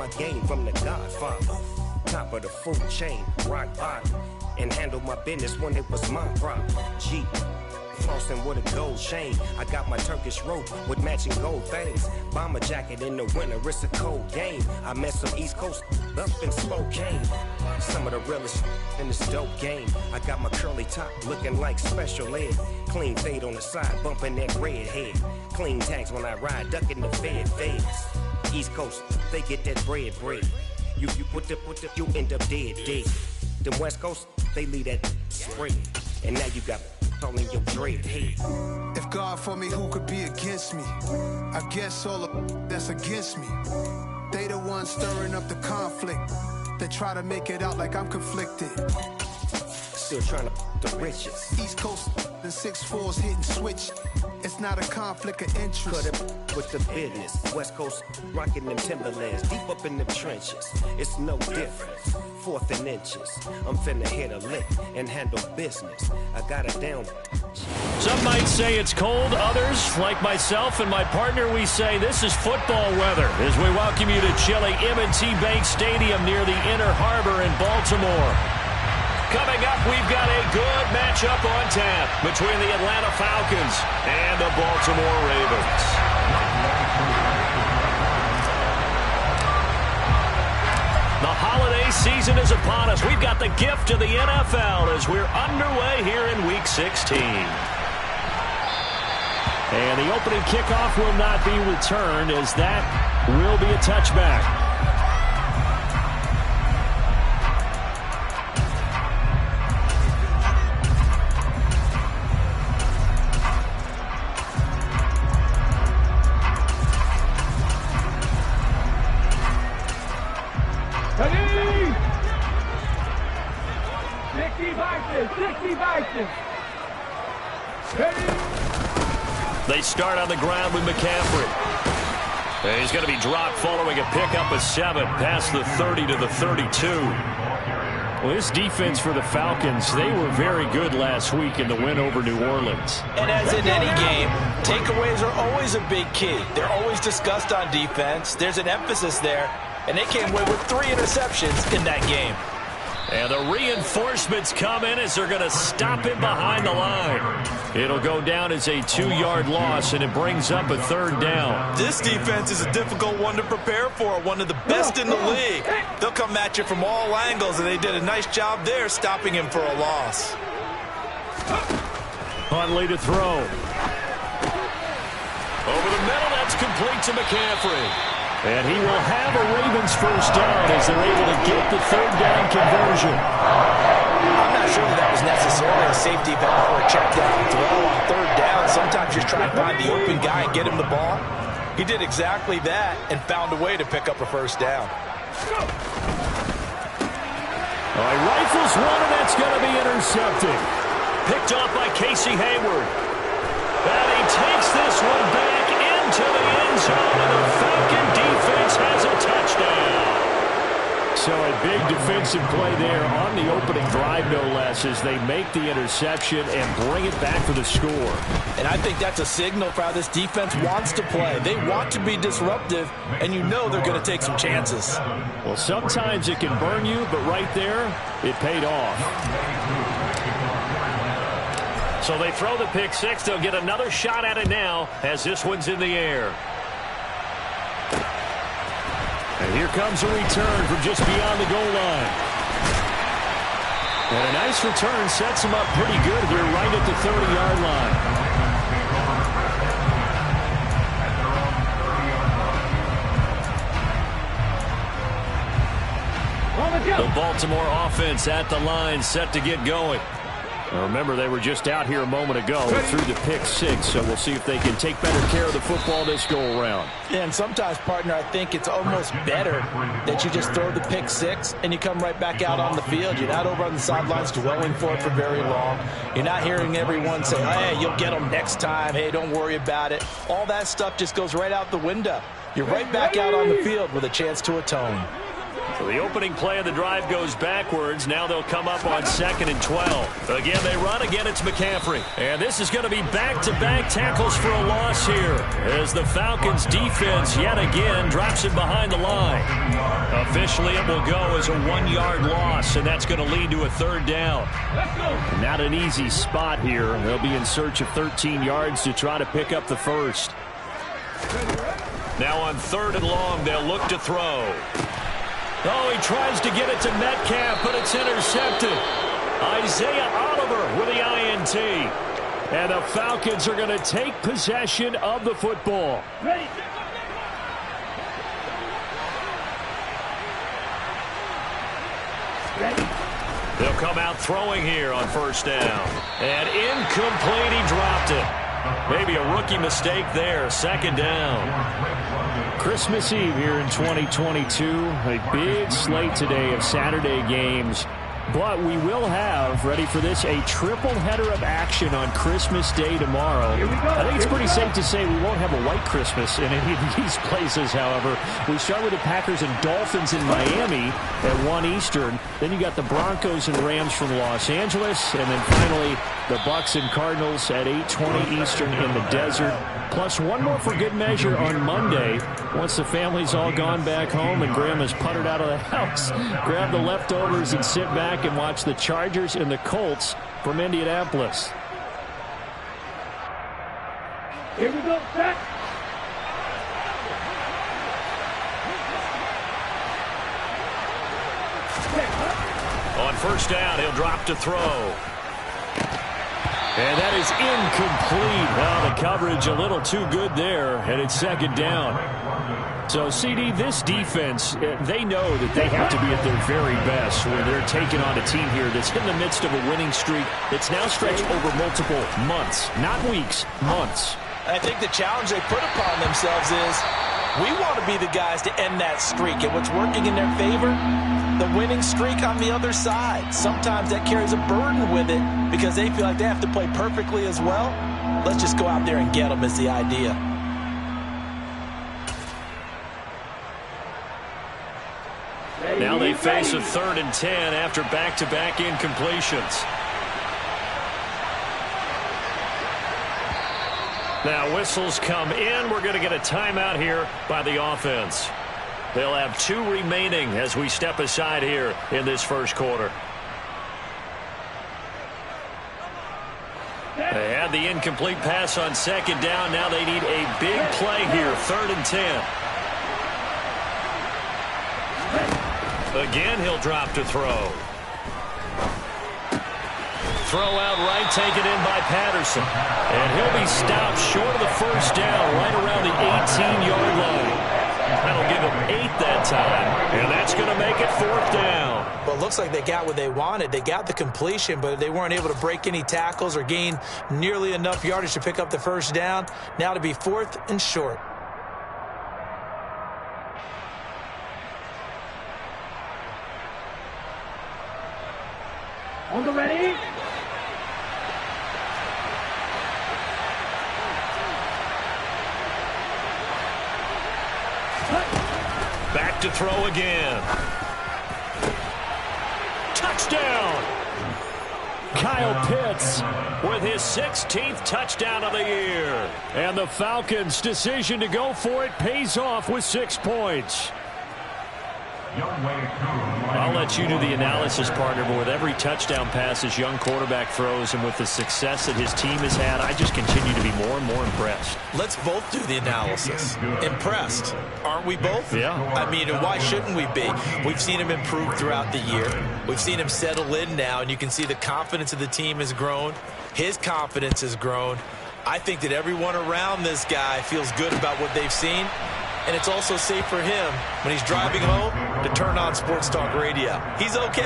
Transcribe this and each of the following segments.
my game from the Godfather. Top of the food chain, rock bottom. And handle my business when it was my problem. G. Flossing with a gold chain. I got my Turkish rope with matching gold things. Bomber jacket in the winter, it's a cold game. I met some East Coast up in Spokane. Some of the realest in this dope game. I got my curly top looking like special ed. Clean fade on the side, bumping that red head. Clean tags when I ride, ducking the feds. East Coast, they get that bread. You you end up dead. Them West Coast, they leave that spread. And now you got all in your dread head. If God for me, who could be against me? I guess all the that's against me. They the ones stirring up the conflict. They try to make it out like I'm conflicted. Still trying to the riches. East Coast and 6'4s hitting switch. It's not a conflict of interest. Cut it with the business. West Coast rocking them Timberlands, deep up in them trenches. It's no difference. 4th and inches. I'm finna hit a lick and handle business. I got it down. Some might say it's cold. Others, like myself and my partner, we say this is football weather as we welcome you to chilly M&T Bank Stadium near the Inner Harbor in Baltimore. Coming up, we've got a good matchup on tap between the Atlanta Falcons and the Baltimore Ravens. The holiday season is upon us. We've got the gift of the NFL as we're underway here in Week 16. And the opening kickoff will not be returned as that will be a touchback. They start on the ground with McCaffrey. And he's going to be dropped following a pickup of 7 past the 30 to the 32. Well, this defense for the Falcons, they were very good last week in the win over New Orleans. And as in any game, takeaways are always a big key. They're always discussed on defense. There's an emphasis there, and they came away with 3 interceptions in that game. And the reinforcements come in as they're going to stop him behind the line. It'll go down as a 2-yard loss, and it brings up a 3rd down. This defense is a difficult one to prepare for, one of the best in the league. They'll come at you from all angles, and they did a nice job there stopping him for a loss. Huntley to throw. Over the middle, that's complete to McCaffrey. And he will have a Ravens first down as they're able to get the 3rd down conversion. I'm not sure that was necessarily a safety valve or a check down throw on 3rd down. Sometimes you just try to find the open guy and get him the ball. He did exactly that and found a way to pick up a first down. He rifles one, and that's going to be intercepted. Picked off by Casey Hayward. And he takes this one back into the end zone, and the Falcon defense has a touchdown. So a big defensive play there on the opening drive, no less, as they make the interception and bring it back for the score. And I think that's a signal for how this defense wants to play. They want to be disruptive, and you know they're going to take some chances. Well, sometimes it can burn you, but right there, it paid off. So they throw the pick 6. They'll get another shot at it now as this one's in the air. And here comes a return from just beyond the goal line. And a nice return sets him up pretty good here right at the 30-yard line. The Baltimore offense at the line, set to get going. Now remember, they were just out here a moment ago through the pick 6, so we'll see if they can take better care of the football this go-around. Yeah, and sometimes, partner, I think it's almost better that you just throw the pick 6 and you come right back out on the field. You're not over on the sidelines dwelling for it for very long. You're not hearing everyone say, hey, you'll get them next time. Hey, don't worry about it. All that stuff just goes right out the window. You're right back out on the field with a chance to atone. So the opening play of the drive goes backwards. Now they'll come up on 2nd and 12. Again, they run. Again, it's McCaffrey. And this is going to be back-to-back tackles for a loss here as the Falcons defense yet again drops it behind the line. Officially, it will go as a 1-yard loss, and that's going to lead to a 3rd down. Not an easy spot here. They'll be in search of 13 yards to try to pick up the first. Now on 3rd and long, they'll look to throw. Oh, he tries to get it to Metcalf, but it's intercepted. Isaiah Oliver with the INT. And the Falcons are going to take possession of the football. Ready. They'll come out throwing here on 1st down. And incomplete, he dropped it. Maybe a rookie mistake there. 2nd down. Christmas Eve here in 2022. A big slate today of Saturday games. But we will have, ready for this, a triple header of action on Christmas Day tomorrow. I think it's pretty safe to say we won't have a white Christmas in any of these places, however. We start with the Packers and Dolphins in Miami at 1 Eastern. Then you got the Broncos and Rams from Los Angeles. And then finally, the Bucks and Cardinals at 8:20 Eastern in the desert. Plus one more for good measure on Monday. Once the family's all gone back home and Grandma's puttered out of the house, grab the leftovers and sit back and watch the Chargers and the Colts from Indianapolis. Here we go, set. On 1st down, he'll drop to throw. And that is incomplete. Well, the coverage a little too good there, and it's 2nd down. So, CD, this defense, they know that they have to be at their very best when they're taking on a team here that's in the midst of a winning streak that's now stretched over multiple months, not weeks, months. I think the challenge they put upon themselves is we want to be the guys to end that streak. And what's working in their favor? The winning streak on the other side. Sometimes that carries a burden with it because they feel like they have to play perfectly as well. Let's just go out there and get them is the idea. Now they face a 3rd and 10 after back-to-back incompletions. Now whistles come in. We're going to get a timeout here by the offense. They'll have 2 remaining as we step aside here in this 1st quarter. They had the incomplete pass on 2nd down. Now they need a big play here. 3rd and 10. Again, he'll drop to throw. Throw out right, taken in by Patterson. And he'll be stopped short of the 1st down, right around the 18-yard line. That'll give him 8 that time, and that's going to make it 4th down. Well, it looks like they got what they wanted. They got the completion, but they weren't able to break any tackles or gain nearly enough yardage to pick up the 1st down. Now to be 4th and short. On the ready. Back to throw again. Touchdown! Kyle Pitts with his 16th touchdown of the year. And the Falcons' decision to go for it pays off with 6 points. I'll let you do the analysis, partner, but with every touchdown pass this young quarterback throws and with the success that his team has had, I just continue to be more and more impressed. Let's both do the analysis. Impressed. Aren't we both? Yeah. I mean, why shouldn't we be? We've seen him improve throughout the year. We've seen him settle in now, and you can see the confidence of the team has grown. His confidence has grown. I think that everyone around this guy feels good about what they've seen. And it's also safe for him when he's driving home to turn on Sports Talk Radio. He's okay.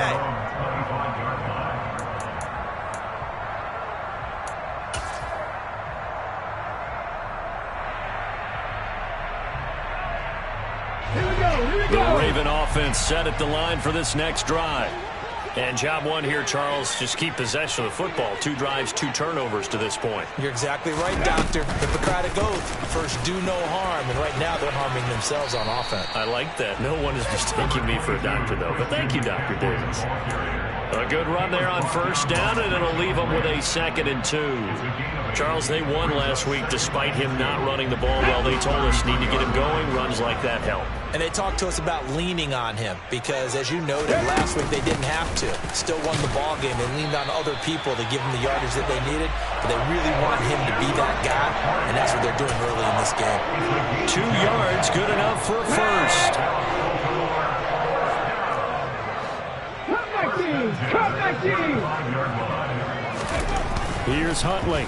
Here we go. The Raven offense set at the line for this next drive. And job one here, Charles, just keep possession of the football. 2 drives, 2 turnovers to this point. You're exactly right, Doctor. Hippocratic oath. First, do no harm. And right now, they're harming themselves on offense. I like that. No one is mistaking me for a doctor, though. But thank you, Dr. Davis. A good run there on first down, and it'll leave them with a 2nd and 2. Charles, they won last week despite him not running the ball well. They told us need to get him going. Runs like that help. And they talked to us about leaning on him because, as you noted, last week they didn't have to. Still won the ball game. They leaned on other people to give them the yardage that they needed, but they really want him to be that guy, and that's what they're doing early in this game. 2 yards, good enough for a first. Cut back team! Here's Huntley.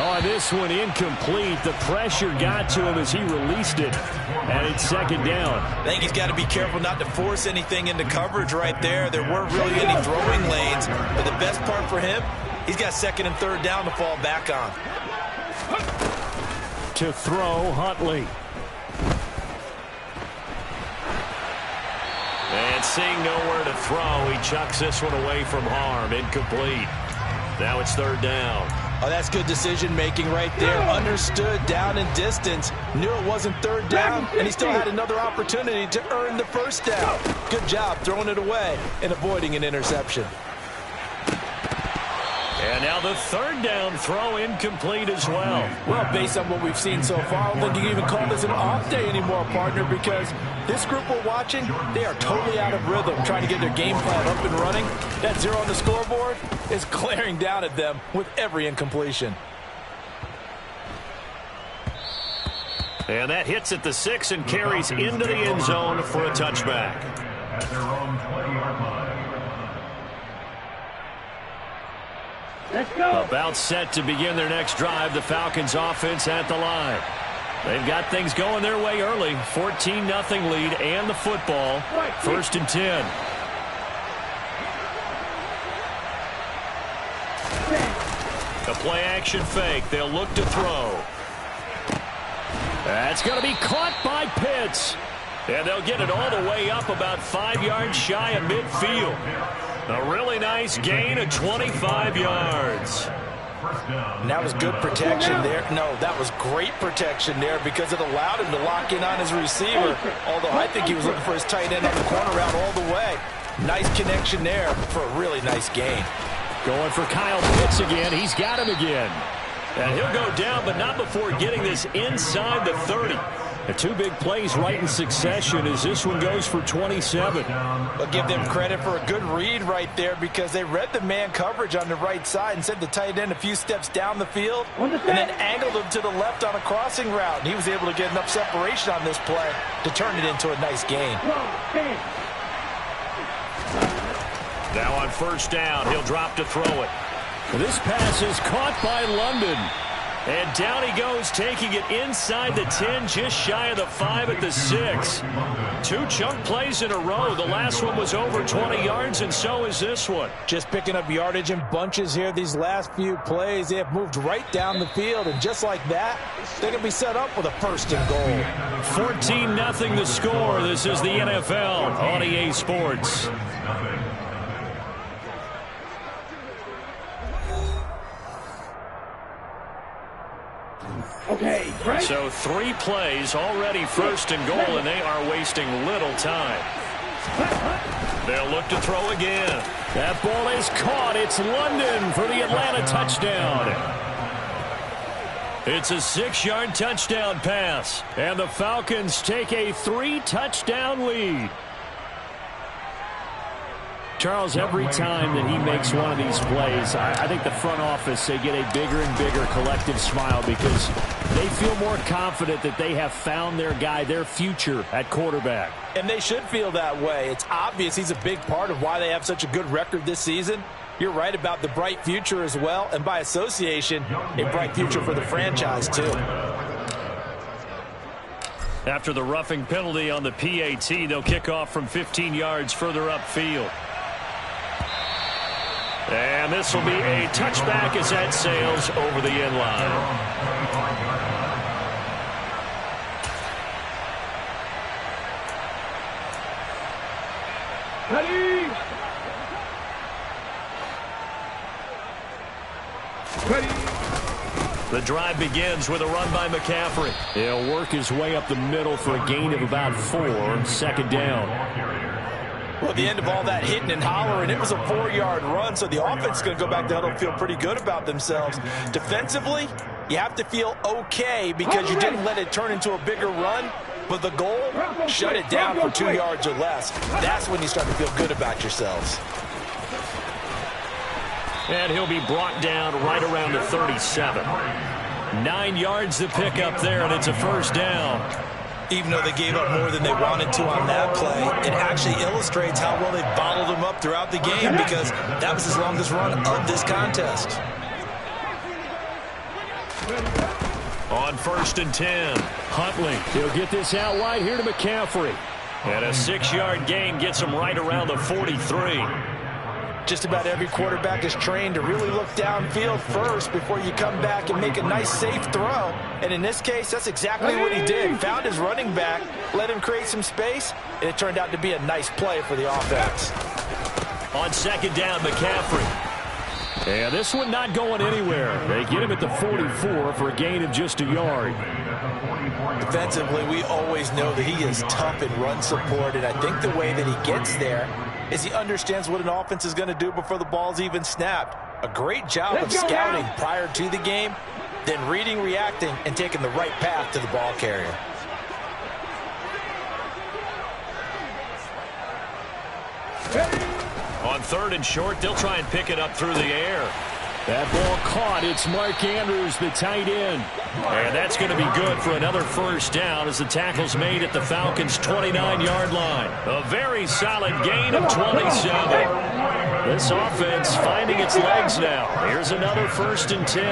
Oh, this one incomplete. The pressure got to him as he released it. And it's 2nd down. I think he's got to be careful not to force anything into coverage right there. There weren't really any throwing lanes. But the best part for him, he's got 2nd and 3rd down to fall back on. To throw, Huntley. And seeing nowhere to throw, he chucks this one away from harm. Incomplete. Now it's 3rd down. Oh, that's good decision-making right there. Understood down and distance. Knew it wasn't 3rd down, and he still had another opportunity to earn the 1st down. Good job throwing it away and avoiding an interception. And now the 3rd down throw incomplete as well. Well, based on what we've seen so far, I don't think you can even call this an off day anymore, partner, because this group we're watching, they are totally out of rhythm, trying to get their game plan up and running. That 0 on the scoreboard is glaring down at them with every incompletion. And that hits at the 6 and carries into the end zone for a touchback. At their own 20-yard line. Let's go! About set to begin their next drive. The Falcons offense at the line. They've got things going their way early. 14-0 lead and the football. 1st and 10. A play action fake. They'll look to throw. That's going to be caught by Pitts. And they'll get it all the way up about 5 yards shy of midfield. A really nice gain of 25 yards. And that was good protection there. No, that was great protection there because it allowed him to lock in on his receiver. Although I think he was looking for his tight end on the corner route all the way. Nice connection there for a really nice gain. Going for Kyle Pitts again. He's got him again. And he'll go down, but not before getting this inside the 30. The 2 big plays right in succession as this one goes for 27. I'll give them credit for a good read right there because they read the man coverage on the right side and sent the tight end a few steps down the field and then angled him to the left on a crossing route. And he was able to get enough separation on this play to turn it into a nice gain. Now on 1st down, he'll drop to throw it. This pass is caught by London. And down he goes, taking it inside the 10, just shy of the 5 at the 6. 2 chunk plays in a row. The last one was over 20 yards, and so is this one. Just picking up yardage in bunches here. These last few plays, they have moved right down the field, and just like that, they're going to be set up with a 1st and goal. 14-0 the score. This is the NFL on EA Sports. Okay, right. So 3 plays already 1st and goal, and they are wasting little time. They'll look to throw again. That ball is caught. It's London for the Atlanta touchdown. It's a 6-yard touchdown pass. And the Falcons take a 3-touchdown lead. Charles, every time that he makes one of these plays, I think the front office, they get a bigger and bigger collective smile because they feel more confident that they have found their guy, their future at quarterback. And they should feel that way. It's obvious he's a big part of why they have such a good record this season. You're right about the bright future as well, and by association, a bright future for the franchise too. After the roughing penalty on the PAT, they'll kick off from 15 yards further upfield. And this will be a touchback as that sails over the end line. Ready. The drive begins with a run by McCaffrey. He'll work his way up the middle for a gain of about 4, second down. Well, at the end of all that hitting and hollering, it was a 4-yard run, so the offense is going to go back to huddle and feel pretty good about themselves. Defensively, you have to feel okay because you didn't let it turn into a bigger run, but the goal, shut it down for 2 yards or less. That's when you start to feel good about yourselves. And he'll be brought down right around the 37. 9 yards to pick up there, and it's a first down. Even though they gave up more than they wanted to on that play, it actually illustrates how well they bottled them up throughout the game because that was his longest run of this contest. On 1st and 10. Huntley, he'll get this out wide here to McCaffrey. And a 6-yard gain gets him right around the 43. Just about every quarterback is trained to really look downfield first before you come back and make a nice, safe throw. And in this case, that's exactly what he did. Found his running back, let him create some space, and it turned out to be a nice play for the offense. On 2nd down, McCaffrey. Yeah, this one not going anywhere. They get him at the 44 for a gain of just a yard. Defensively, we always know that he is tough in run support, and I think the way that he gets there is he understands what an offense is going to do before the ball's even snapped. A great job of scouting prior to the game, then reading, reacting, and taking the right path to the ball carrier. On 3rd and short, they'll try and pick it up through the air. That ball caught. It's Mark Andrews, the tight end. And that's going to be good for another first down as the tackle's made at the Falcons' 29-yard line. A very solid gain of 27. This offense finding its legs now. Here's another 1st and 10.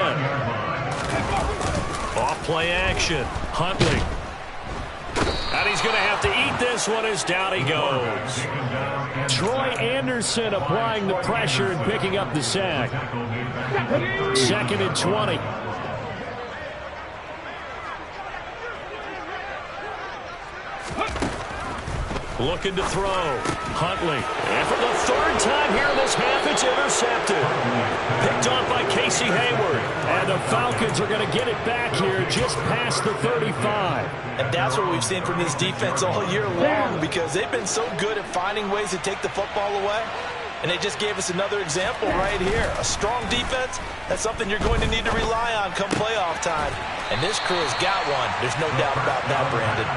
Off play action. Huntley. And he's going to have to eat this one as down he goes. Troy Anderson applying the pressure and picking up the sack. 2nd and 20. Looking to throw. Huntley. And for the 3rd time here in this half, it's intercepted. Picked off by Casey Hayward. And the Falcons are going to get it back here just past the 35. And that's what we've seen from this defense all year long because they've been so good at finding ways to take the football away. And they just gave us another example right here. A strong defense, that's something you're going to need to rely on come playoff time. And this crew has got one. There's no doubt about that, Brandon.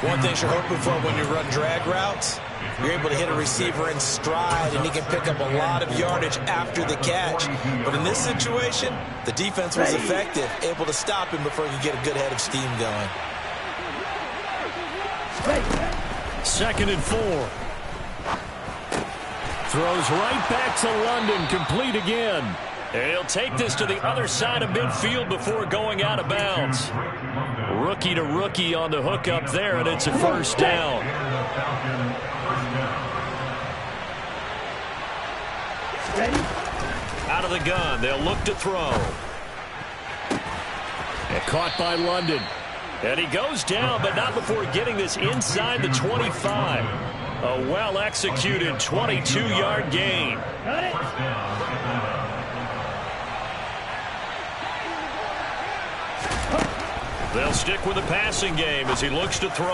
One thing you're hoping for when you run drag routes, you're able to hit a receiver in stride, and he can pick up a lot of yardage after the catch. But in this situation, the defense was effective, able to stop him before he could get a good head of steam going. 2nd and 4. Throws right back to London, complete again. And he'll take this to the other side of midfield before going out of bounds. Rookie to rookie on the hook up there, and it's a first down. Out of the gun, they'll look to throw. And caught by London. And he goes down, but not before getting this inside the 25. A well-executed 22-yard gain. They'll stick with the passing game as he looks to throw.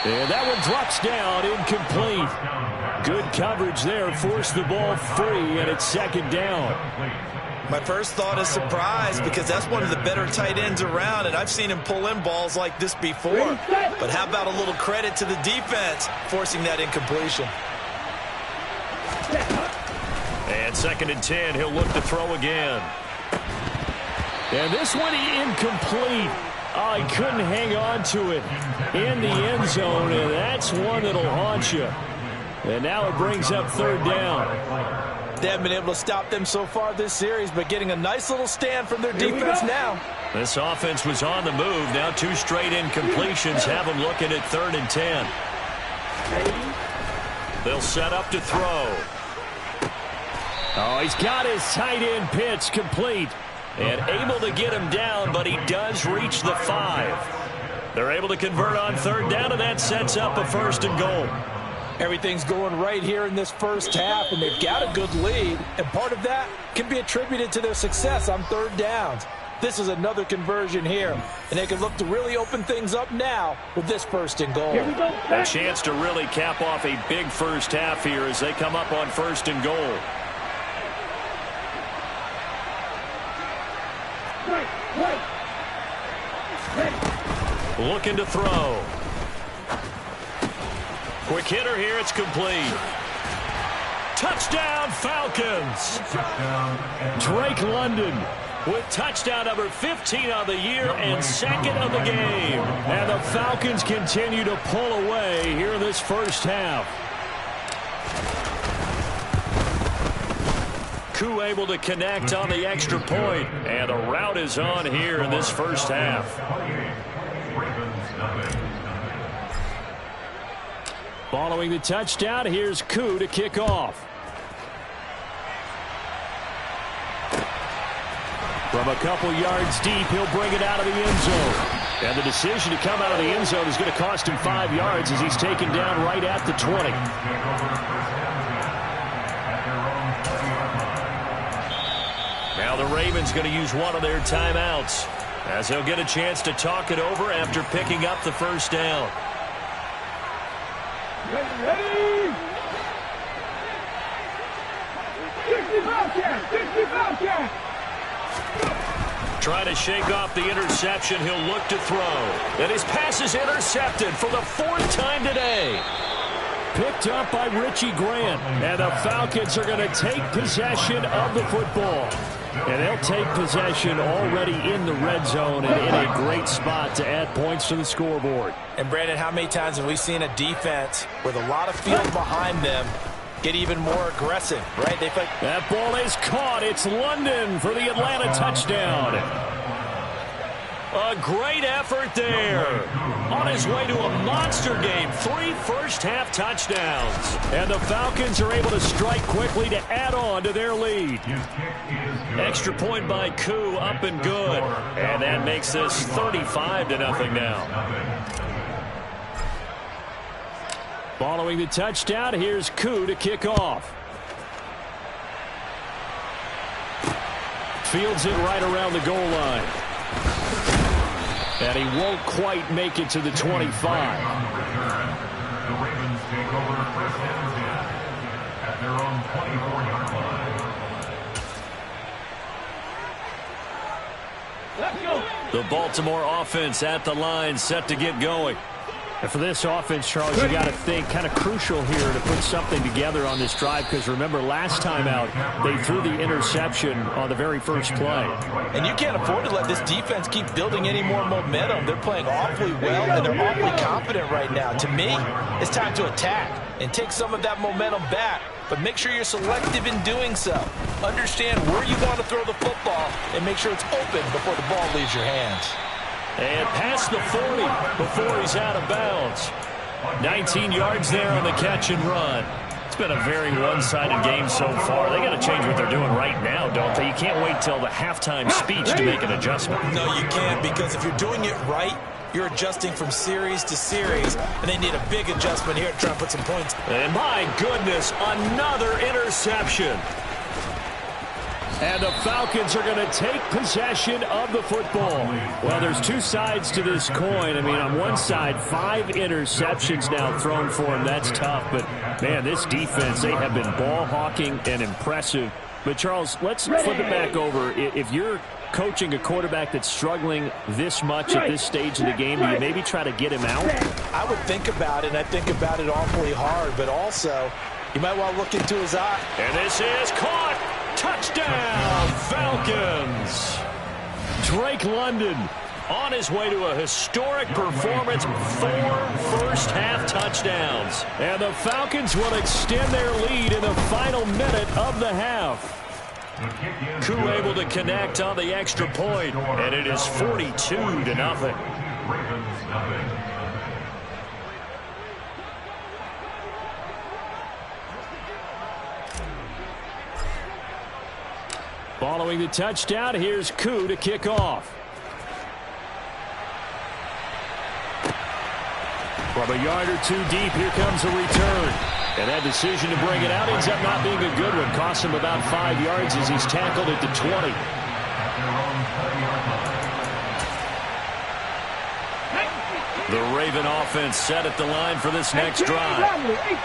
And that one drops down, incomplete. Good coverage there, forced the ball free, and it's 2nd down. My first thought is surprise because that's one of the better tight ends around, and I've seen him pull in balls like this before. But how about a little credit to the defense forcing that incompletion? And 2nd and 10, he'll look to throw again. And this one incomplete. Oh, he couldn't hang on to it in the end zone, and that's one that'll haunt you. And now it brings up 3rd down. They haven't been able to stop them so far this series, but getting a nice little stand from their defense now. This offense was on the move. Now 2 straight incompletions have them looking at 3rd and 10. They'll set up to throw. Oh, he's got his tight end pitch complete. And able to get him down, but he does reach the 5. They're able to convert on 3rd down, and that sets up a 1st and goal. Everything's going right here in this first half, and they've got a good lead, and part of that can be attributed to their success on third downs. This is another conversion here, and they can look to really open things up now with this 1st and goal. A chance to really cap off a big first half here as they come up on 1st and goal. Looking to throw. Quick hitter here, it's complete. Touchdown, Falcons. Drake London with touchdown number 15 on the year and 2nd of the game. And the Falcons continue to pull away here in this first half. Koo able to connect on the extra point, and the route is on here in this first half. Following the touchdown, here's Koo to kick off. From a couple yards deep, he'll bring it out of the end zone. And the decision to come out of the end zone is going to cost him 5 yards as he's taken down right at the 20. Now the Ravens going to use one of their timeouts as they'll get a chance to talk it over after picking up the first down. Ready? 60 Falcons! Trying to shake off the interception, he'll look to throw. And his pass is intercepted for the 4th time today. Picked up by Richie Grant. And the Falcons are going to take possession of the football. And they'll take possession already in the red zone and in a great spot to add points to the scoreboard. And, Brandon, how many times have we seen a defense with a lot of field behind them get even more aggressive, right? That ball is caught. It's London for the Atlanta touchdown. A great effort there. On his way to a monster game. 3 first-half touchdowns. And the Falcons are able to strike quickly to add on to their lead. Extra point by Koo, up and good. And that makes this 35-0 now. Following the touchdown, here's Koo to kick off. Fields it right around the goal line. And he won't quite make it to the 25. The Ravens take over 1st and 10 at their own 24-yard line. Let's go! The Baltimore offense at the line, set to get going. And for this offense, Charles, you got to think kind of crucial here to put something together on this drive, because remember last time out they threw the interception on the very first play. And you can't afford to let this defense keep building any more momentum. They're playing awfully well, and they're awfully confident right now. To me, it's time to attack and take some of that momentum back, but make sure you're selective in doing so. Understand where you want to throw the football and make sure it's open before the ball leaves your hands. And past the 40 before he's out of bounds. 19 yards there on the catch and run. It's been a very one-sided game so far. They got to change what they're doing right now, don't they? You can't wait till the halftime speech to make an adjustment. No, you can't, because if you're doing it right, you're adjusting from series to series, and they need a big adjustment here to try and put some points. And my goodness, another interception. And the Falcons are going to take possession of the football. Well, there's two sides to this coin. I mean, on one side, 5 interceptions now thrown for him. That's tough. But, man, this defense, they have been ball hawking and impressive. But, Charles, let's flip it back over. If you're coaching a quarterback that's struggling this much at this stage of the game, do you maybe try to get him out? I would think about it, and I think about it awfully hard. But also, you might want to look into his eye. And this is caught. Touchdown, Falcons. Drake London on his way to a historic performance, 4 first-half touchdowns. And the Falcons will extend their lead in the final minute of the half. Koo able to connect on the extra point, and it is 42-0. Ravens nothing. Following the touchdown, here's Koo to kick off. From a yard or two deep, here comes a return. And that decision to bring it out ends up not being a good one. Costs him about 5 yards as he's tackled at the 20. The Raven offense set at the line for this next drive.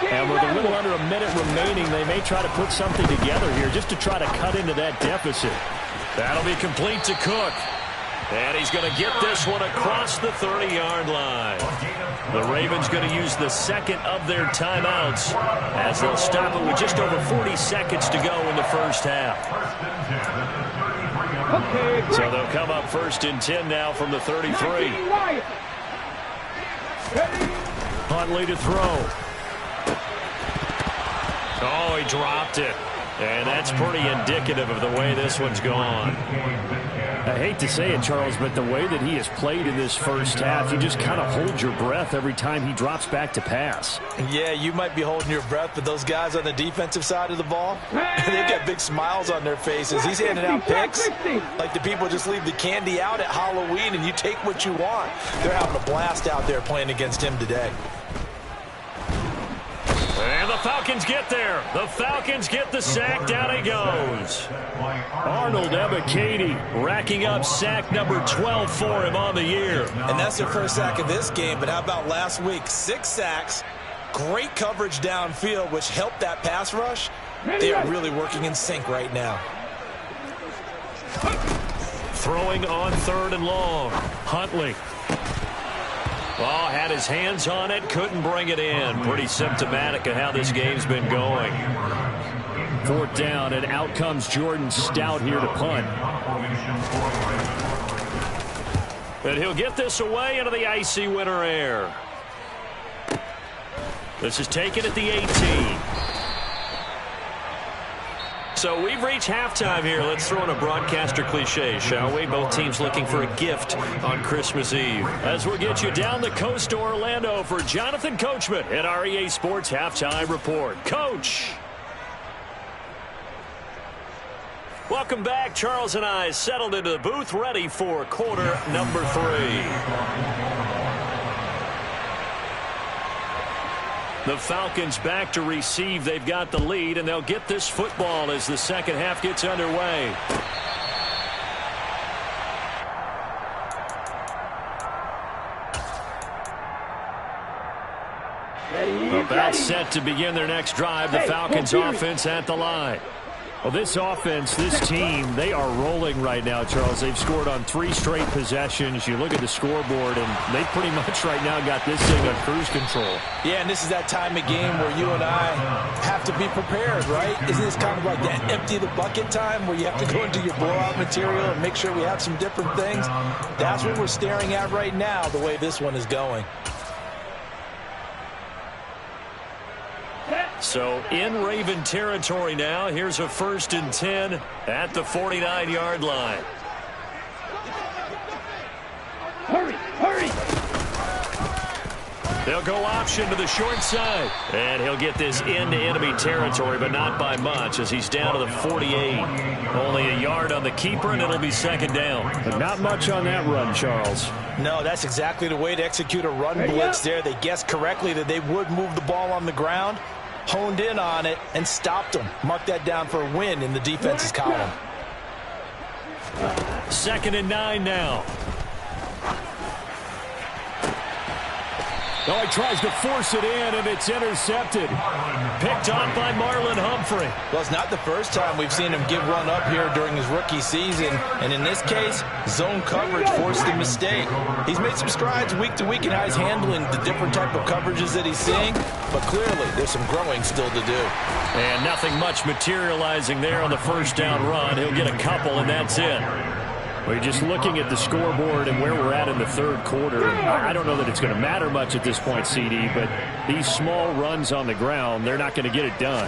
And with a little under a minute remaining, they may try to put something together here just to try to cut into that deficit. That'll be complete to Cook. And he's going to get this one across the 30-yard line. The Ravens going to use the second of their timeouts as they'll stop it with just over 40 seconds to go in the first half. So they'll come up 1st and 10 now from the 33. Huntley to throw. Oh, he dropped it. And that's pretty indicative of the way this one's gone. I hate to say it, Charles, but the way that he has played in this first half, you just kind of hold your breath every time he drops back to pass. Yeah, you might be holding your breath, but those guys on the defensive side of the ball, they've got big smiles on their faces. He's handing out picks like the people just leave the candy out at Halloween and you take what you want. They're having a blast out there playing against him today. And the Falcons get there. The Falcons get the sack. Down he goes. Arnold Ebiketie racking up sack number 12 for him on the year. And that's their first sack of this game, but how about last week? 6 sacks, great coverage downfield, which helped that pass rush. They are really working in sync right now. Throwing on 3rd and long. Huntley. Oh, had his hands on it, couldn't bring it in. Pretty symptomatic of how this game's been going. 4th down, and out comes Jordan Stout here to punt. And he'll get this away into the icy winter air. This is taken at the 18. So we've reached halftime here. Let's throw in a broadcaster cliche, shall we? Both teams looking for a gift on Christmas Eve. As we'll get you down the coast to Orlando for Jonathan Coachman at our EA Sports Halftime Report. Coach! Welcome back. Charles and I settled into the booth, ready for quarter number 3. The Falcons back to receive. They've got the lead, and they'll get this football as the second half gets underway. About set to begin their next drive. The Falcons offense at the line. Well, this offense, this team, they are rolling right now, Charles. They've scored on 3 straight possessions. You look at the scoreboard, and they pretty much right now got this thing on cruise control. Yeah, and this is that time of game where you and I have to be prepared, right? Isn't this kind of like that empty the bucket time where you have to go into your blowout material and make sure we have some different things? That's what we're staring at right now, the way this one is going. So in Raven territory now. Here's a 1st and 10 at the 49-yard line. Hurry, hurry! They'll go option to the short side. And he'll get this into enemy territory, but not by much as he's down to the 48. Only a yard on the keeper, and it'll be 2nd down. But not much on that run, Charles. No, that's exactly the way to execute a run blitz there. They guessed correctly that they would move the ball on the ground, honed in on it, and stopped them. Mark that down for a win in the defense's column. 2nd and 9 now. Oh, he tries to force it in, and it's intercepted. Picked off by Marlon Humphrey. Well, it's not the first time we've seen him give run up here during his rookie season. And in this case, zone coverage forced the mistake. He's made some strides week to week in how he's handling the different type of coverages that he's seeing. But clearly, there's some growing still to do. And nothing much materializing there on the 1st down run. He'll get a couple, and that's it. We're just looking at the scoreboard and where we're at in the 3rd quarter. I don't know that it's going to matter much at this point, CD, but these small runs on the ground, they're not going to get it done.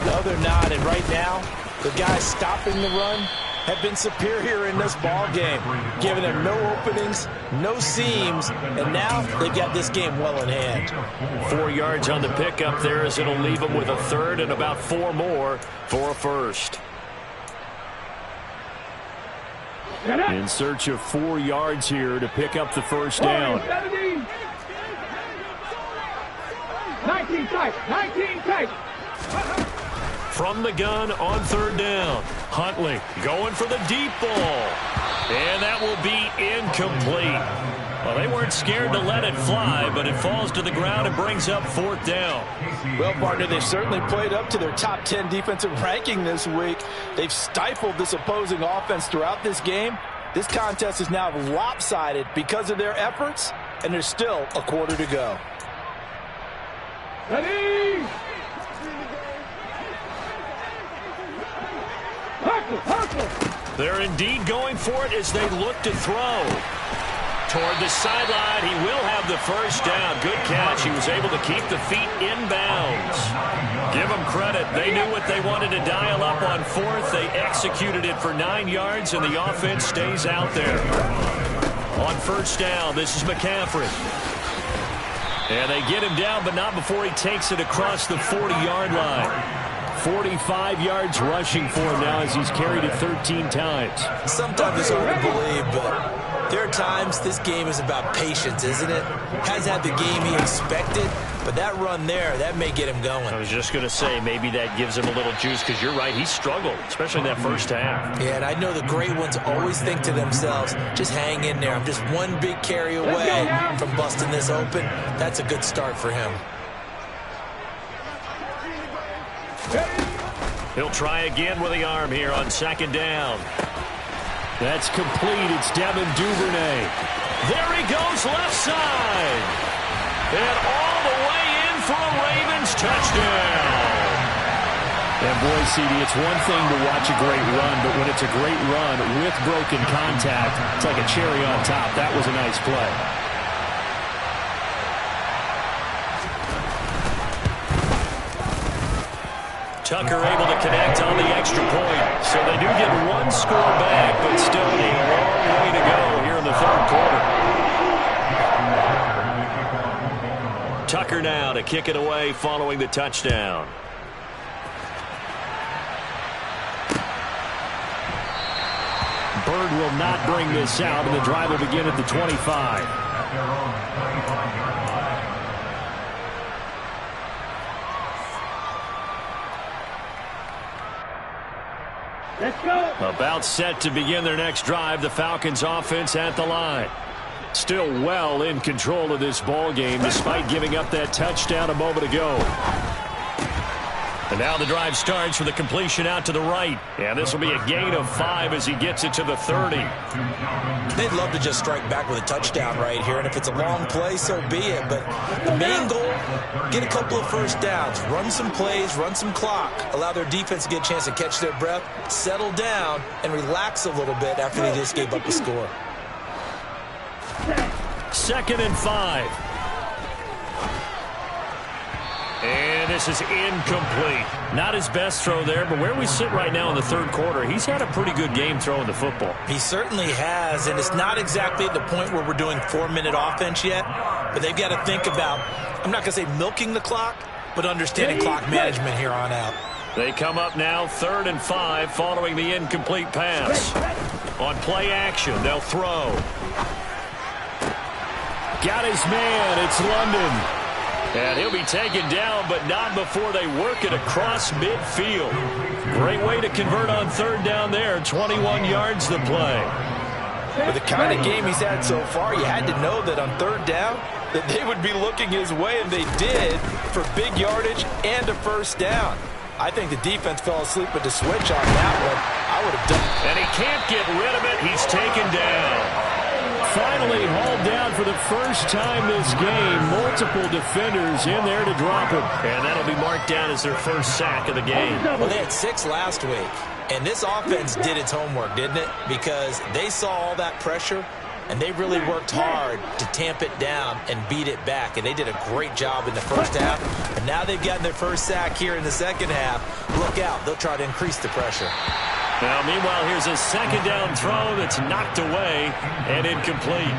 No, they're not. And right now, the guys stopping the run have been superior in this ball game, giving them no openings, no seams, and now they've got this game well in hand. 4 yards on the pickup there as it'll leave them with a 3rd and about 4 more for a 1st. In search of 4 yards here to pick up the 1st down. 19 tight. 19 tight. From the gun on third down. Huntley going for the deep ball. And that will be incomplete. Well, they weren't scared to let it fly, but it falls to the ground and brings up fourth down. Well, partner, they've certainly played up to their top 10 defensive ranking this week. They've stifled this opposing offense throughout this game. This contest is now lopsided because of their efforts, and there's still a quarter to go. Ready? They're indeed going for it as they look to throw. Toward the sideline, he will have the first down. Good catch. He was able to keep the feet inbounds. Give them credit. They knew what they wanted to dial up on fourth. They executed it for 9 yards, and the offense stays out there. On first down, this is McCaffrey. And they get him down, but not before he takes it across the 40-yard line. 45 yards rushing for him now as he's carried it 13 times. Sometimes it's hard to believe, but there are times this game is about patience, isn't it? Hasn't had the game he expected, but that run there, that may get him going. I was just going to say, maybe that gives him a little juice, because you're right, he struggled, especially in that first half. Yeah, and I know the great ones always think to themselves, just hang in there. I'm just one big carry away from busting this open. That's a good start for him. He'll try again with the arm here on second down. That's complete. It's Devin Duvernay. There he goes, left side. And all the way in for a Ravens touchdown. And boy, CD, it's one thing to watch a great run, but when it's a great run with broken contact, it's like a cherry on top. That was a nice play. Tucker able to connect on the extra point. So they do get one score back, but still a long way to go here in the third quarter. Tucker now to kick it away following the touchdown. Bird will not bring this out, and the drive will begin at the 25. Let's go. About set to begin their next drive. The Falcons offense at the line. Still well in control of this ball game despite giving up that touchdown a moment ago. And now the drive starts with a completion out to the right. And this will be a gain of 5 as he gets it to the 30. They'd love to just strike back with a touchdown right here. And if it's a long play, so be it. But the main goal, get a couple of first downs. Run some plays, run some clock. Allow their defense to get a chance to catch their breath, settle down, and relax a little bit after they just gave up a score. 2nd and 5. And this is incomplete. Not his best throw there, but where we sit right now in the third quarter, he's had a pretty good game throwing the football. He certainly has, and it's not exactly at the point where we're doing 4-minute offense yet, but they've got to think about, I'm not going to say milking the clock, but understanding clock management here on out. They come up now 3rd and 5 following the incomplete pass. On play action, they'll throw. Got his man. It's London. And he'll be taken down, but not before they work it across midfield. Great way to convert on 3rd down there. 21 yards the play. With the kind of game he's had so far, you had to know that on 3rd down that they would be looking his way, and they did, for big yardage and a first down. I think the defense fell asleep with the switch on that one. I would have done it. And he can't get rid of it. He's taken down. Finally hauled down for the first time this game. Multiple defenders in there to drop him. And that'll be marked down as their first sack of the game. Well, they had 6 last week. And this offense did its homework, didn't it? Because they saw all that pressure, and they really worked hard to tamp it down and beat it back. And they did a great job in the first half. And now they've gotten their first sack here in the second half. Look out. They'll try to increase the pressure. Now, meanwhile, here's a 2nd down throw that's knocked away and incomplete.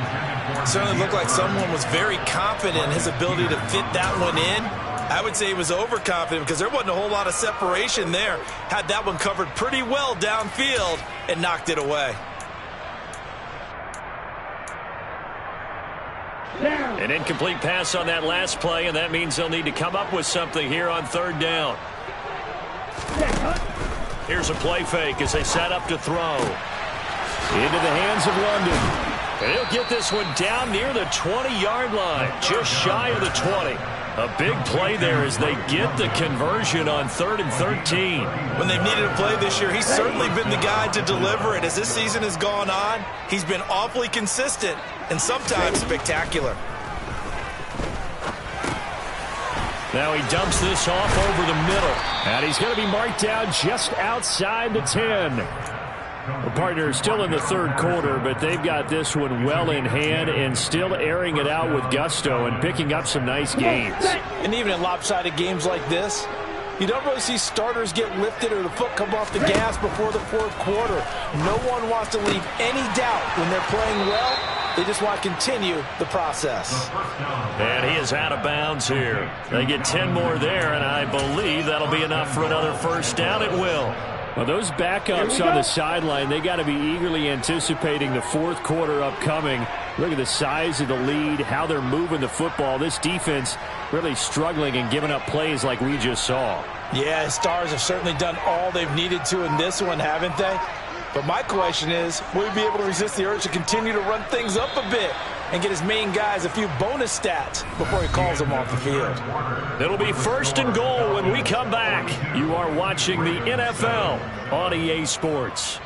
Certainly looked like someone was very confident in his ability to fit that one in. I would say he was overconfident because there wasn't a whole lot of separation there. Had that one covered pretty well downfield and knocked it away. An incomplete pass on that last play, and that means they'll need to come up with something here on third down. Here's a play fake as they set up to throw. Into the hands of London. And he'll get this one down near the 20-yard line, just shy of the 20. A big play there as they get the conversion on 3rd and 13. When they've needed a play this year, he's certainly been the guy to deliver it. As this season has gone on, he's been awfully consistent and sometimes spectacular. Now he dumps this off over the middle. And he's going to be marked down just outside the 10. The partner is still in the third quarter, but they've got this one well in hand and still airing it out with gusto and picking up some nice gains. And even in lopsided games like this, you don't really see starters get lifted or the foot come off the gas before the fourth quarter. No one wants to leave any doubt when they're playing well. They just want to continue the process. And he is out of bounds here. They get 10 more there, and I believe that'll be enough for another first down. It will. Well, those backups on the sideline, they got to be eagerly anticipating the fourth quarter upcoming. Look at the size of the lead, how they're moving the football. This defense really struggling and giving up plays like we just saw. Yeah, Stars have certainly done all they've needed to in this one, haven't they? But my question is, will he be able to resist the urge to continue to run things up a bit and get his main guys a few bonus stats before he calls them off the field? It'll be 1st and goal when we come back. You are watching the NFL on EA Sports.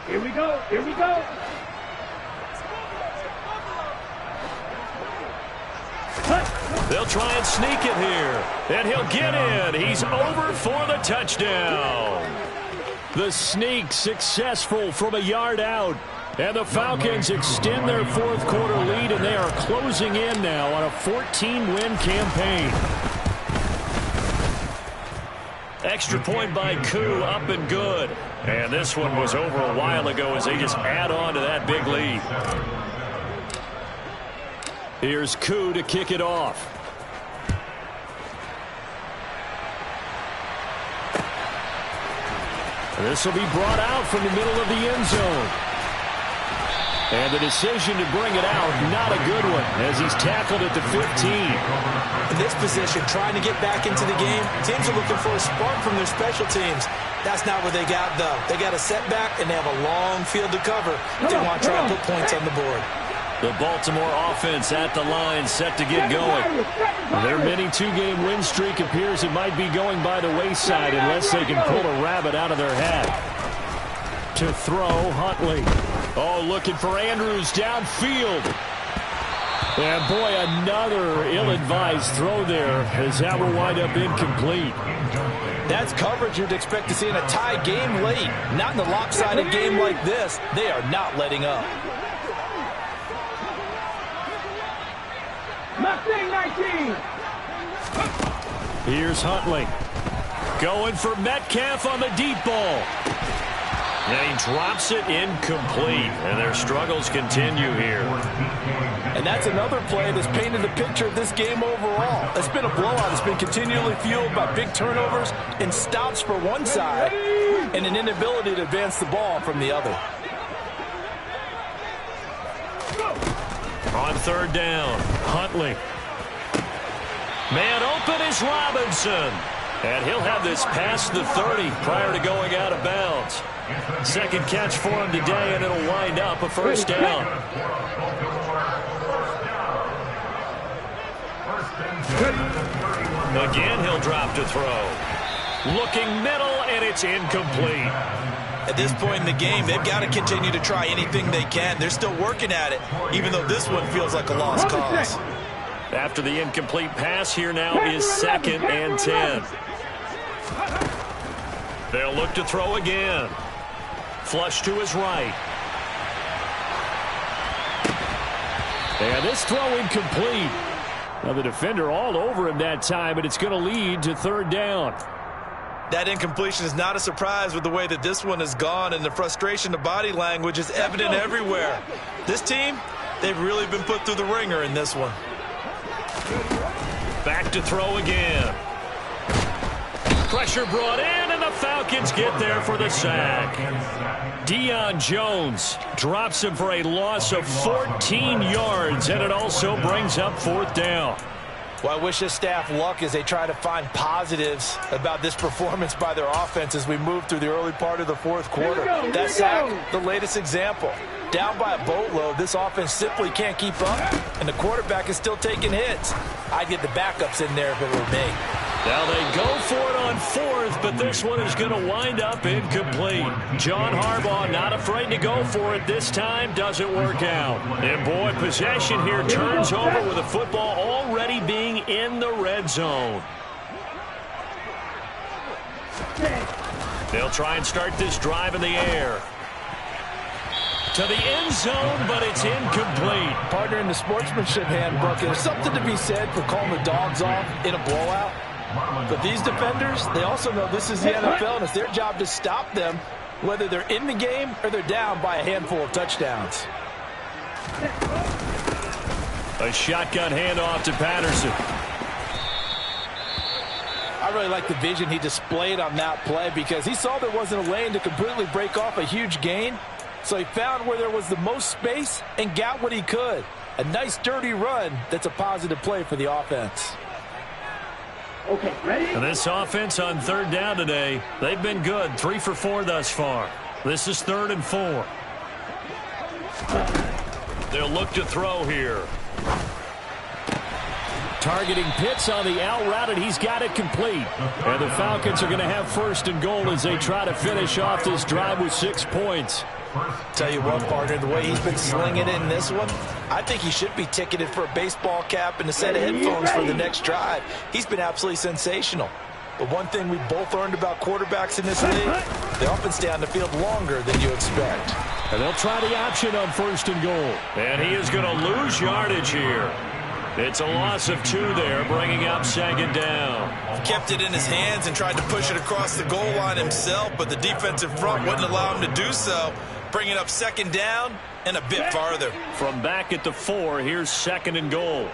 Here we go. Here we go. They'll try and sneak it here. And he'll get in. He's over for the touchdown. The sneak successful from a yard out. And the Falcons extend their fourth quarter lead, and they are closing in now on a 14-win campaign. Extra point by Koo, up and good. And this one was over a while ago as they just add on to that big lead. Here's Koo to kick it off. This will be brought out from the middle of the end zone. And the decision to bring it out, not a good one, as he's tackled at the 15. In this position, trying to get back into the game, teams are looking for a spark from their special teams. That's not what they got, though. They got a setback, and they have a long field to cover. They want to try and put points on the board. The Baltimore offense at the line, set to get going. Their mini two-game win streak appears it might be going by the wayside unless they can pull a rabbit out of their hat. To throw, Huntley. Oh, looking for Andrews downfield. And boy, another ill-advised throw there as that will wind up incomplete. That's coverage you'd expect to see in a tie game late. Not in a lopsided game like this. They are not letting up. Mustang 19. Here's Huntley. Going for Metcalf on the deep ball. And he drops it incomplete. And their struggles continue here. And that's another play that's painted the picture of this game overall. It's been a blowout. It's been continually fueled by big turnovers and stops for one side and an inability to advance the ball from the other. On third down, Huntley. Man open is Robinson. And he'll have this past the 30 prior to going out of bounds. Second catch for him today, and it'll wind up a first down. Again, he'll drop to throw. Looking middle, and it's incomplete. At this point in the game, they've got to continue to try anything they can. They're still working at it, even though this one feels like a lost cause. After the incomplete pass, here now is 2nd and 10. They'll look to throw again. Flush to his right. And this throw incomplete. Now the defender all over him that time, but it's going to lead to third down. That incompletion is not a surprise with the way that this one has gone, and the frustration, the body language is evident everywhere. This team, they've really been put through the ringer in this one. Back to throw again. Pressure brought in, and the Falcons Falcons get there for the sack. Deion Jones drops him for a loss of 14 yards, and it also brings up 4th down. Well, I wish this staff luck as they try to find positives about this performance by their offense as we move through the early part of the 4th quarter. That sack, the latest example. Down by a boatload, this offense simply can't keep up, and the quarterback is still taking hits. I'd get the backups in there if it were me. Now they go for it on 4th, but this one is going to wind up incomplete. John Harbaugh not afraid to go for it this time. Doesn't work out. And boy, possession here turns over with the football already being in the red zone. They'll try and start this drive in the air. To the end zone, but it's incomplete. Partner, in the sportsmanship handbook, there's something to be said for calling the dogs off in a blowout. But these defenders, they also know this is the NFL, and it's their job to stop them, whether they're in the game or they're down by a handful of touchdowns. A shotgun handoff to Patterson. I really like the vision he displayed on that play because he saw there wasn't a lane to completely break off a huge gain. So he found where there was the most space and got what he could. A nice, dirty run that's a positive play for the offense. Okay, ready? And this offense on 3rd down today, they've been good. 3 for 4 thus far. This is 3rd and 4. They'll look to throw here. Targeting Pitts on the out route, and he's got it complete. And the Falcons are going to have 1st and goal as they try to finish off this drive with 6 points. Tell you what, partner, the way he's been slinging it in this one, I think he should be ticketed for a baseball cap and a set of headphones for the next drive. He's been absolutely sensational. But one thing we both learned about quarterbacks in this league, they often stay on the field longer than you expect. And they'll try the option on 1st and goal. And he is going to lose yardage here. It's a loss of 2 there, bringing up 2nd down. He kept it in his hands and tried to push it across the goal line himself, but the defensive front wouldn't allow him to do so. Bringing up 2nd down and a bit farther. From back at the 4, here's 2nd and goal.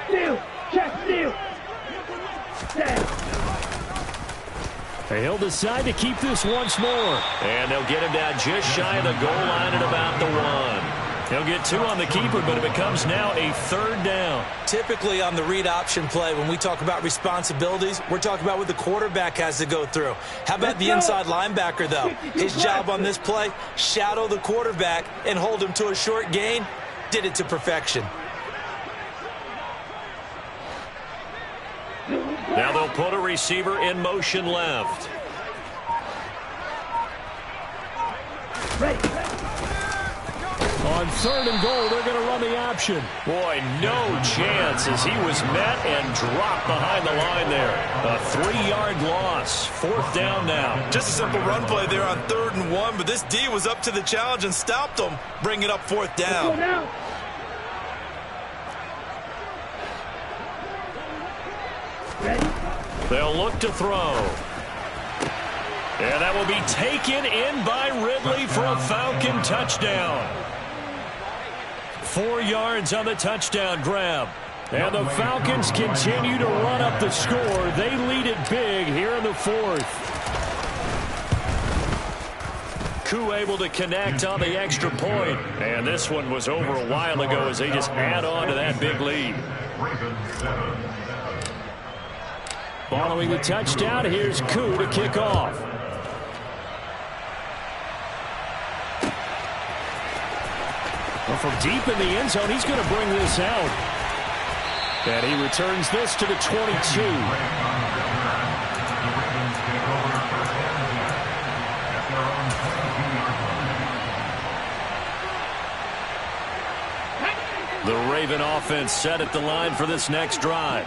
Steal, check, steal. He'll decide to keep this once more. And they'll get him down just shy of the goal line at about the 1. He'll get 2 on the keeper, but it becomes now a 3rd down. Typically on the read option play, when we talk about responsibilities, we're talking about what the quarterback has to go through. How about the inside linebacker, though? His job on this play, shadow the quarterback and hold him to a short gain. Did it to perfection. Now they'll put a receiver in motion left. On 3rd and goal, they're going to run the option. Boy, no chance as he was met and dropped behind the line there. A 3-yard loss. 4th down now. Just a simple run play there on 3rd and 1, but this D was up to the challenge and stopped him, bringing up 4th down. They'll look to throw. And that will be taken in by Ridley for a Falcon touchdown. 4 yards on the touchdown grab. And the Falcons continue to run up the score. They lead it big here in the 4th. Koo able to connect on the extra point. And this one was over a while ago as they just add on to that big lead. Following the touchdown, here's Koo to kick off. Well, from deep in the end zone, he's going to bring this out. And he returns this to the 22. The Raven offense set at the line for this next drive.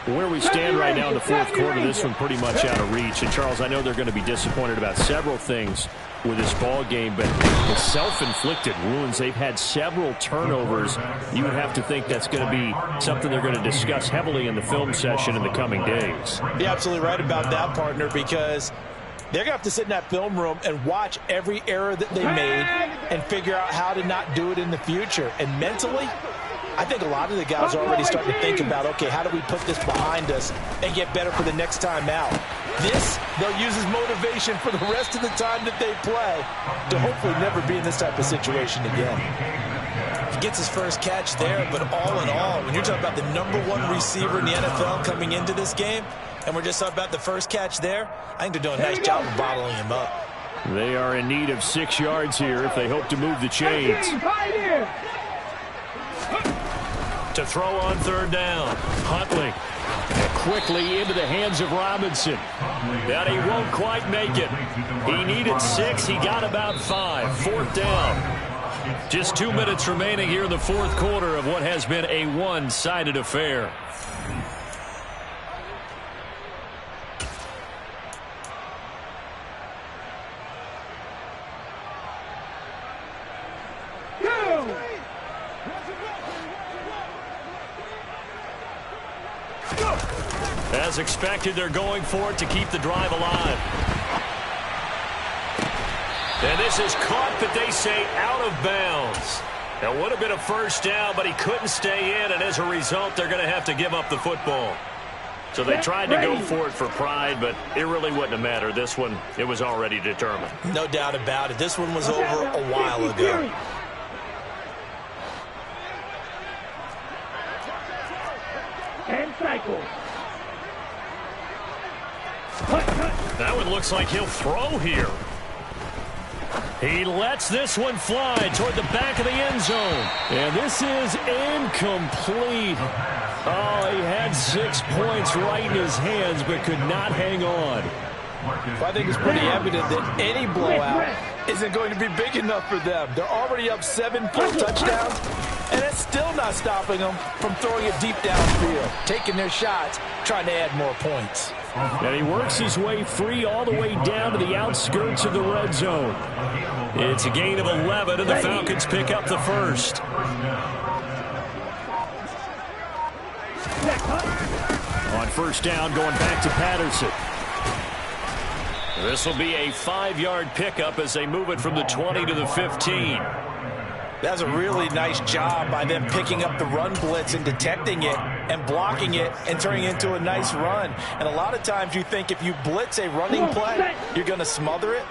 Where we stand right now in the 4th quarter, this one pretty much out of reach. And, Charles, I know they're going to be disappointed about several things with this ball game, but the self-inflicted wounds, they've had several turnovers. You would have to think that's going to be something they're going to discuss heavily in the film session in the coming days. You're absolutely right about that, partner, because they're going to have to sit in that film room and watch every error that they made and figure out how to not do it in the future. And mentally, I think a lot of the guys are already starting to think about, okay, how do we put this behind us and get better for the next time out? This, they'll use as motivation for the rest of the time that they play to hopefully never be in this type of situation again. He gets his first catch there, but all in all, when you're talking about the #1 receiver in the NFL coming into this game, and we're just talking about the first catch there, I think they're doing a nice job of bottling him up. They are in need of 6 yards here if they hope to move the chains. To throw on 3rd down. Huntley. Quickly into the hands of Robinson. But he won't quite make it. He needed 6. He got about 5. 4th down. Just 2 minutes remaining here in the 4th quarter of what has been a one-sided affair. As expected, they're going for it to keep the drive alive. And this is caught, but they say out of bounds. It would have been a 1st down, but he couldn't stay in, and as a result, they're going to have to give up the football. So they tried to go for it for pride, but it really wouldn't have mattered. This one, it was already determined. No doubt about it. This one was over a while ago. And cycle. That one looks like he'll throw here. He lets this one fly toward the back of the end zone. And this is incomplete. Oh, he had 6 points right in his hands, but could not hang on. Well, I think it's pretty evident that any blowout isn't going to be big enough for them. They're already up 7 full touchdowns, and it's still not stopping them from throwing it deep downfield, taking their shots, trying to add more points. And he works his way free all the way down to the outskirts of the red zone. It's a gain of 11, and the Falcons pick up the 1st. On 1st down, going back to Patterson. This will be a 5-yard pickup as they move it from the 20 to the 15. That's a really nice job by them picking up the run blitz and detecting it and blocking it and turning it into a nice run. And a lot of times you think if you blitz a running play, you're going to smother it.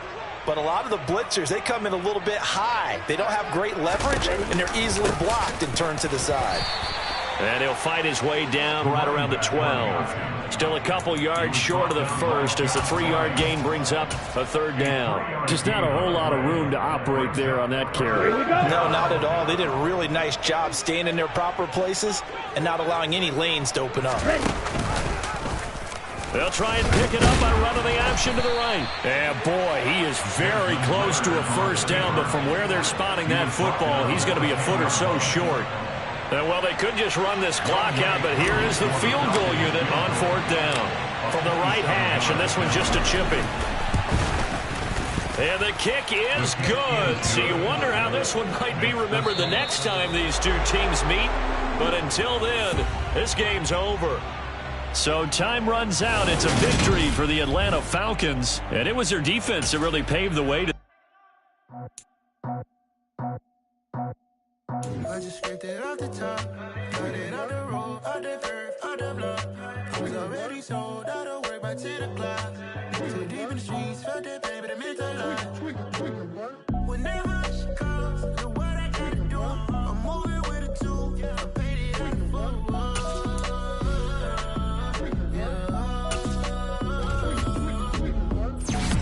But a lot of the blitzers, they come in a little bit high. They don't have great leverage, and they're easily blocked and turned to the side. And he'll fight his way down right around the 12. Still a couple yards short of the 1st as the 3-yard gain brings up a 3rd down. Just not a whole lot of room to operate there on that carry. No, not at all. They did a really nice job staying in their proper places and not allowing any lanes to open up. They'll try and pick it up by running the option to the right. And boy, he is very close to a 1st down, but from where they're spotting that football, he's going to be a foot or so short. Well, they could just run this clock out, but here is the field goal unit on 4th down. From the right hash, and this one's just a chipping. And the kick is good. So you wonder how this one might be remembered the next time these two teams meet. But until then, this game's over. So time runs out. It's a victory for the Atlanta Falcons. And it was their defense that really paved the way to... I just scraped it off the top, got it on the road, on the curve, on the block. I was already sold out of work by 10 o'clock. Too deep in the streets, felt that pain, but it meant a lot. Whenever she calls, do what I gotta do. I'm moving with a 2, I paid it like a fool.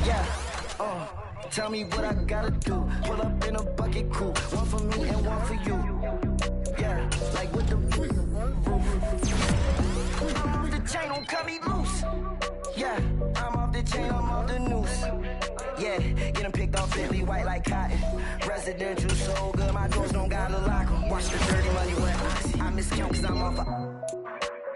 Yeah, tell me what I gotta do. Pull up in a bucket crew, one for me and one for you. Yeah, like with the roof. I'm off the chain, don't cut me loose. Yeah, I'm off the chain, I'm off the noose. Yeah, get them picked off Bentley white like cotton. Residential so good, my doors don't got a lock 'em. Watch the dirty money where I miscount cause I'm off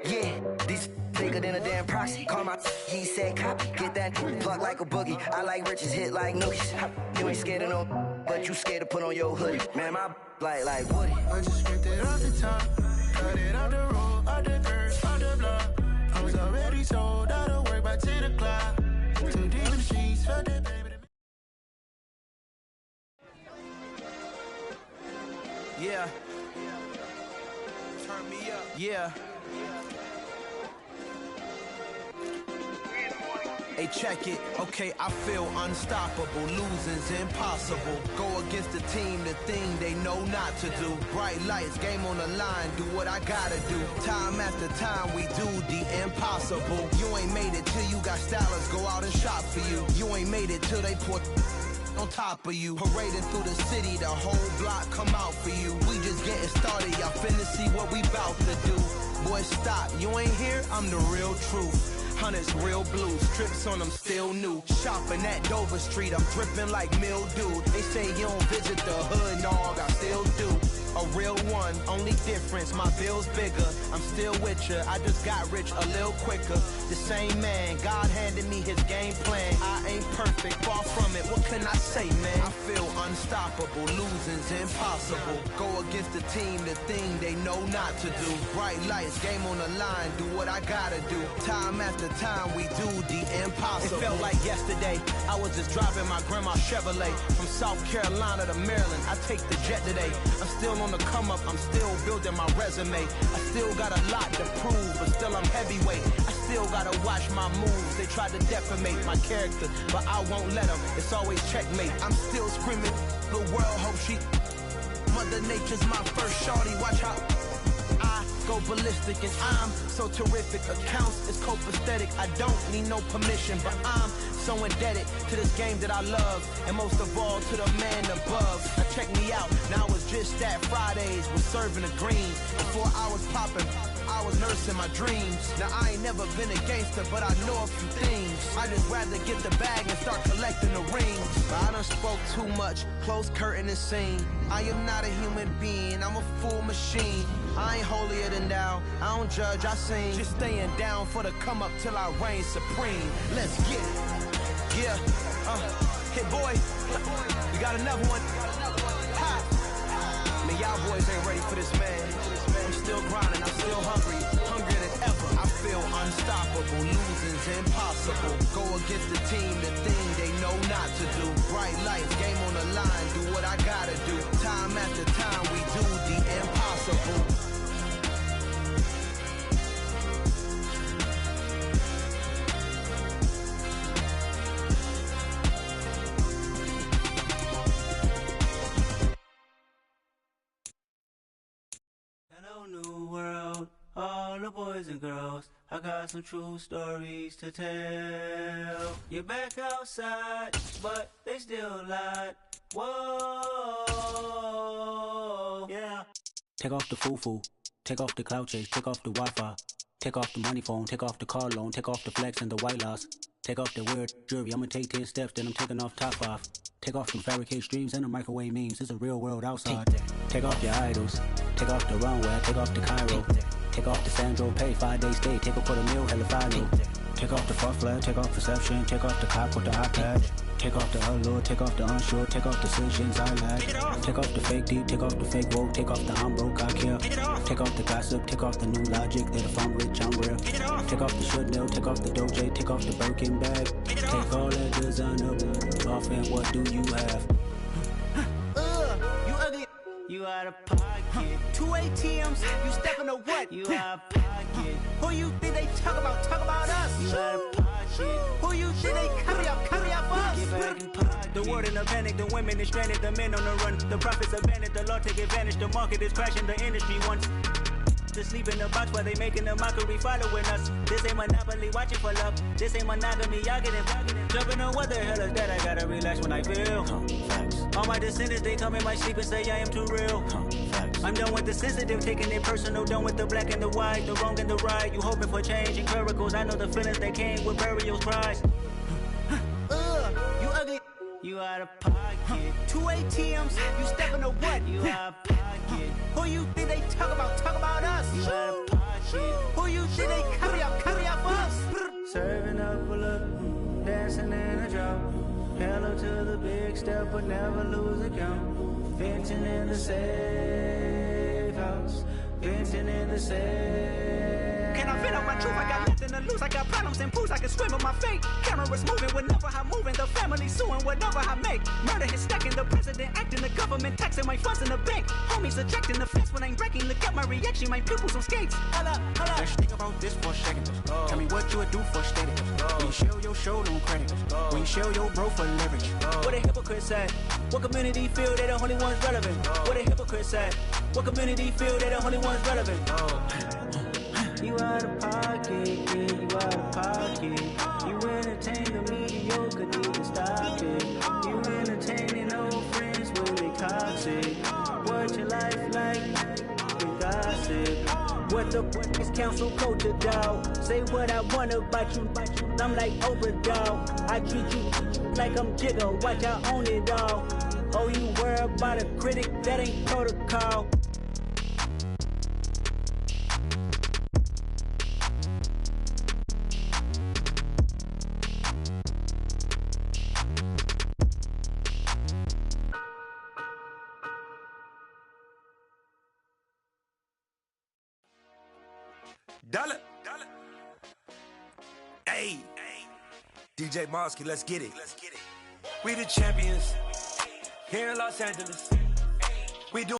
yeah, these bigger than a damn proxy. Call my he said copy. Get that plug like a boogie. I like riches hit like nookies. You ain't scared of no, but you scared to put on your hoodie. Man, my like Woody. I just scraped it off the top, got it on the road, on the curve, on the block. I was already sold out of work by 10 o'clock. Too deep in the streets, felt that baby. Yeah. Turn me up. Yeah. Hey, check it. Okay, I feel unstoppable. Losing's impossible. Go against the team, the thing they know not to do. Bright lights, game on the line, do what I gotta do. Time after time, we do the impossible. You ain't made it till you got stylists go out and shop for you. You ain't made it till they put on top of you. Parading through the city, the whole block come out for you. We just getting started, y'all finna see what we bout to do. Boy, stop, you ain't here, I'm the real truth. Hunters, real blue, strips on them still new. Shopping at Dover Street, I'm dripping like mildew. They say you don't visit the hood, dog, I still do. A real one, only difference, my bill's bigger. I'm still with ya, I just got rich a little quicker. The same man, God handed me his game plan. I ain't perfect, far from it, what can I say, man? I feel unstoppable, losing's impossible. Go against the team, the thing they know not to do. Bright lights, game on the line, do what I gotta do. Time after time, we do the impossible. It felt like yesterday, I was just driving my grandma's Chevrolet. From South Carolina to Maryland, I take the jet today. I'm still on the come up, I'm still building my resume. I still got a lot to prove, but still I'm heavyweight. I still gotta watch my moves. They try to defamate my character, but I won't let them. It's always checkmate. I'm still screaming, the world hope she. Mother Nature's my first shorty, watch how I go ballistic and I'm so terrific. Accounts is copacetic, I don't need no permission, but I'm so indebted to this game that I love, and most of all to the man above. Now check me out, now it's just that Fridays was serving the greens. Before I was popping, I was nursing my dreams. Now I ain't never been a gangster, but I know a few things. I just rather get the bag and start collecting the rings. But I done spoke too much, close curtain and scene. I am not a human being, I'm a full machine. I ain't holier than thou, I don't judge, I sing. Just staying down for the come up till I reign supreme. Let's get it. Yeah, hit boy, we got another one. Ha. Man, y'all boys ain't ready for this, man. I'm still grinding, I'm still hungry, hungrier than ever. I feel unstoppable, losing's impossible. Go against the team, the thing they know not to do. Bright lights, game on the line, do what I gotta do. Time after time, we do the impossible. Hello, new world, all the boys and girls. I got some true stories to tell. You're back outside, but they still lied. Whoa, yeah. Take off the foo-foo, take off the cloud chase, take off the Wi-Fi. Take off the money phone, take off the car loan, take off the flex and the white loss. Take off the weird jewelry, I'ma take 10 steps, then I'm taking off top 5. Take off some fabricated streams and the microwave memes, it's a real world outside. Take off your idols, take off the runway, take off the Cairo. Take off the Sandro pay, 5-day stay, take off for the meal, hella final. Take off the fuck flag, take off perception, take off the cop with the eye patch. Take off the allure, take off the unsure, take off decisions I lack. Take off the fake deep, take off the fake woke, take off the I'm broke, I care. Take off the gossip, take off the new logic, that if I'm rich, I'm real. Take off the should know, take off the doje, take off the Birkin bag. Take all that designer off and what do you have? You ugly, you out of pocket. 2 ATMs, you stepping to what? You out of pocket. Who you think they talk about us? You out of pocket. Who you think they carry up us? Get back in pocket. The world in a panic, the women is stranded, the men on the run. The profits abandoned, the law take advantage, the market is crashing, the industry wants to sleep in the box while they making a mockery following us. This ain't monopoly, watching for love. This ain't monogamy, y'all getting jumping on what the hell is that? I gotta relax when I feel. All my descendants, they come in my sleep and say I am too real. I'm done with the sensitive, taking it personal. Done with the black and the white, the wrong and the right. You hoping for change and miracles. I know the feelings that came with burial cries. You ugly, you out of pocket. 2 ATMs, you stepping to what? You out of pocket. Who you think they talk about us? You out of pocket. Who you think they carry up us? Serving up a look, dancing in a drop. Hello to the big step, but never lose a count. Venting in the safe house, venting in the safe can I vent out my truth? I got nothing to lose. I got problems and pools. I can swim with my fate. Cameras moving whenever I'm moving. The family suing whatever I make. Murder is stacking. The president acting. The government taxing my funds in the bank. Homies subtracting the fence when I'm breaking. Look at my reaction. My pupils on skates. Hold up, hold up. Let's think about this for a second. Tell me what you would do for steady. When you show your show, no credit. When you show your bro for leverage. What a hypocrite said. What community feel they the only ones relevant? What a hypocrite said. What community feel they the only ones relevant? You out of pocket, yeah, you out of pocket. You entertain the mediocre, need to stop it. You entertaining old friends when they toxic. What your life like? We gossip. What the is council culture, dog? Say what I want about you. I'm like Oprah, dog. I treat you like I'm Jigga. Watch I own it all. Oh, you worry about a critic? That ain't protocol. Dollar. Hey. DJ Mosky, let's get it. We the champions here in Los Angeles. We do